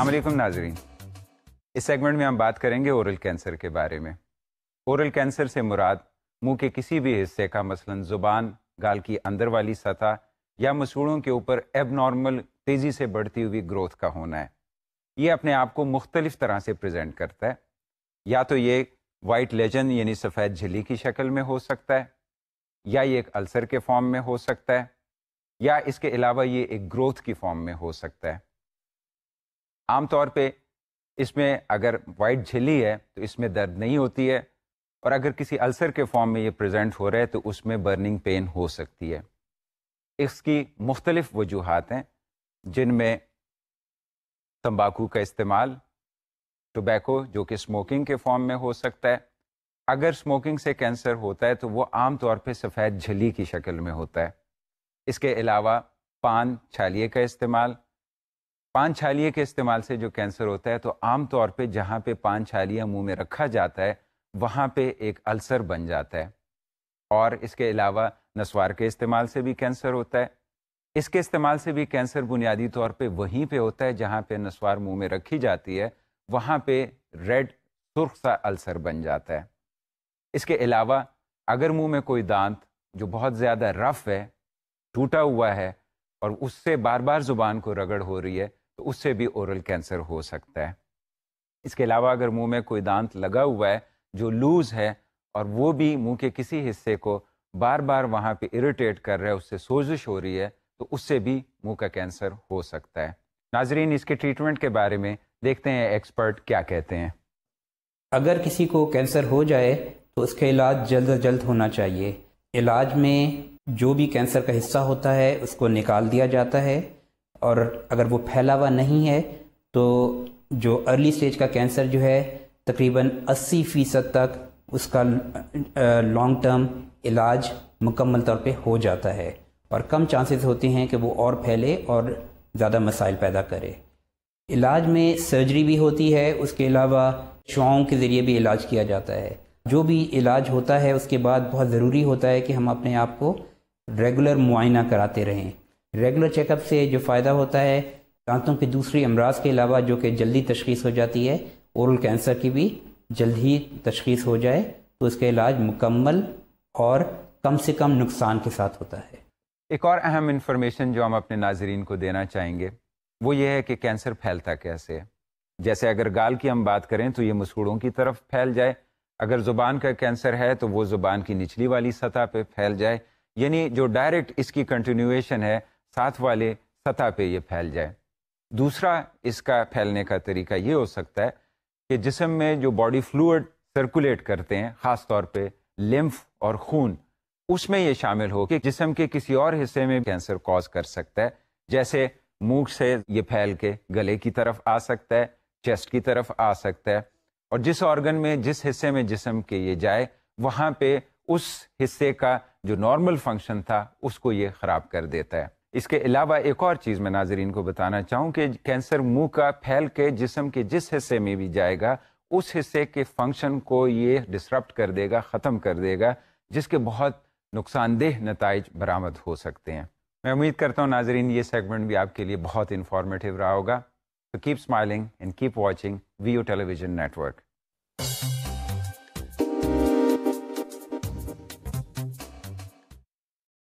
السلام علیکم ناظرین، اس سیگمنٹ میں ہم بات کریں گے اورل کینسر کے بارے میں۔ اورل کینسر سے مراد منہ کے کسی بھی حصے کا، مثلاً زبان، گال کی اندر والی سطح یا مسوڑوں کے اوپر ایب نارمل تیزی سے بڑھتی ہوئی گروتھ کا ہونا ہے۔ یہ اپنے آپ کو مختلف طرح سے پریزنٹ کرتا ہے، یا تو یہ وائٹ لیجن یعنی سفید جھلی کی شکل میں ہو سکتا ہے، یا یہ ایک السر کے فارم میں ہو سکتا ہے، یا اس کے علاوہ یہ ایک گروتھ کی فارم میں ہو سکتا ہے۔ عام طور پہ اس میں اگر وائٹ جھلی ہے تو اس میں درد نہیں ہوتی ہے، اور اگر کسی السر کے فارم میں یہ پریزنٹ ہو رہا ہے تو اس میں برننگ پین ہو سکتی ہے۔ اس کی مختلف وجوہات ہیں، جن میں تمباکو کا استعمال، ٹوبیکو جو کہ اسموکنگ کے فارم میں ہو سکتا ہے۔ اگر اسموکنگ سے کینسر ہوتا ہے تو وہ عام طور پہ سفید جھلی کی شکل میں ہوتا ہے۔ اس کے علاوہ پان چھالیے کا استعمال، پان چھالیے کے استعمال سے جو کینسر ہوتا ہے تو عام طور پہ جہاں پہ پان چھالیہ منہ میں رکھا جاتا ہے وہاں پہ ایک السر بن جاتا ہے۔ اور اس کے علاوہ نسوار کے استعمال سے بھی کینسر ہوتا ہے۔ اس کے استعمال سے بھی کینسر بنیادی طور پہ وہیں پہ ہوتا ہے جہاں پہ نسوار منہ میں رکھی جاتی ہے، وہاں پہ ریڈ سرخ سا السر بن جاتا ہے۔ اس کے علاوہ اگر منہ میں کوئی دانت جو بہت زیادہ رف ہے، ٹوٹا ہوا ہے، اور اس سے بار بار زبان کو رگڑ ہو رہی ہے تو اس سے بھی اورل کینسر ہو سکتا ہے۔ اس کے علاوہ اگر منہ میں کوئی دانت لگا ہوا ہے جو لوز ہے اور وہ بھی منہ کے کسی حصے کو بار بار وہاں پہ اریٹیٹ کر رہا ہے، اس سے سوزش ہو رہی ہے، تو اس سے بھی منہ کا کینسر ہو سکتا ہے۔ ناظرین، اس کے ٹریٹمنٹ کے بارے میں دیکھتے ہیں ایکسپرٹ کیا کہتے ہیں۔ اگر کسی کو کینسر ہو جائے تو اس کا علاج جلد از جلد ہونا چاہیے۔ علاج میں جو بھی کینسر کا حصہ ہوتا ہے اس کو نکال دیا جاتا ہے، اور اگر وہ پھیلا ہوا نہیں ہے تو جو ارلی سٹیج کا کینسر جو ہے تقریباً 80% تک اس کا لانگ ٹرم علاج مکمل طور پہ ہو جاتا ہے، اور کم چانسز ہوتے ہیں کہ وہ اور پھیلے اور زیادہ مسائل پیدا کرے۔ علاج میں سرجری بھی ہوتی ہے، اس کے علاوہ شعاؤں کے ذریعے بھی علاج کیا جاتا ہے۔ جو بھی علاج ہوتا ہے اس کے بعد بہت ضروری ہوتا ہے کہ ہم اپنے آپ کو ریگولر معائنہ کراتے رہیں۔ ریگولر چیک اپ سے جو فائدہ ہوتا ہے، دانتوں کے دوسری امراض کے علاوہ جو کہ جلدی تشخیص ہو جاتی ہے، اورل کینسر کی بھی جلد ہی تشخیص ہو جائے تو اس کا علاج مکمل اور کم سے کم نقصان کے ساتھ ہوتا ہے۔ ایک اور اہم انفارمیشن جو ہم اپنے ناظرین کو دینا چاہیں گے وہ یہ ہے کہ کینسر پھیلتا کیسے ہے۔ جیسے اگر گال کی ہم بات کریں تو یہ مسوڑوں کی طرف پھیل جائے، اگر زبان کا کینسر ہے تو وہ زبان کی نچلی والی سطح پہ پھیل جائے، یعنی جو ڈائریکٹ اس کی کنٹینیویشن ہے ساتھ والے سطح پہ یہ پھیل جائے۔ دوسرا اس کا پھیلنے کا طریقہ یہ ہو سکتا ہے کہ جسم میں جو باڈی فلوئڈ سرکولیٹ کرتے ہیں، خاص طور پہ لمف اور خون، اس میں یہ شامل ہو کہ جسم کے کسی اور حصے میں کینسر کاز کر سکتا ہے۔ جیسے منہ سے یہ پھیل کے گلے کی طرف آ سکتا ہے، چیسٹ کی طرف آ سکتا ہے، اور جس آرگن میں جس حصے میں جسم کے یہ جائے وہاں پہ اس حصے کا جو نارمل فنکشن تھا اس کو یہ خراب کر دیتا ہے۔ اس کے علاوہ ایک اور چیز میں ناظرین کو بتانا چاہوں کہ کینسر منہ کا پھیل کے جسم کے جس حصے میں بھی جائے گا اس حصے کے فنکشن کو یہ ڈسرپٹ کر دے گا، ختم کر دے گا، جس کے بہت نقصان دہ نتائج برآمد ہو سکتے ہیں۔ میں امید کرتا ہوں ناظرین یہ سیگمنٹ بھی آپ کے لیے بہت انفارمیٹیو رہا ہوگا۔ تو keep smiling and keep watching view television net work.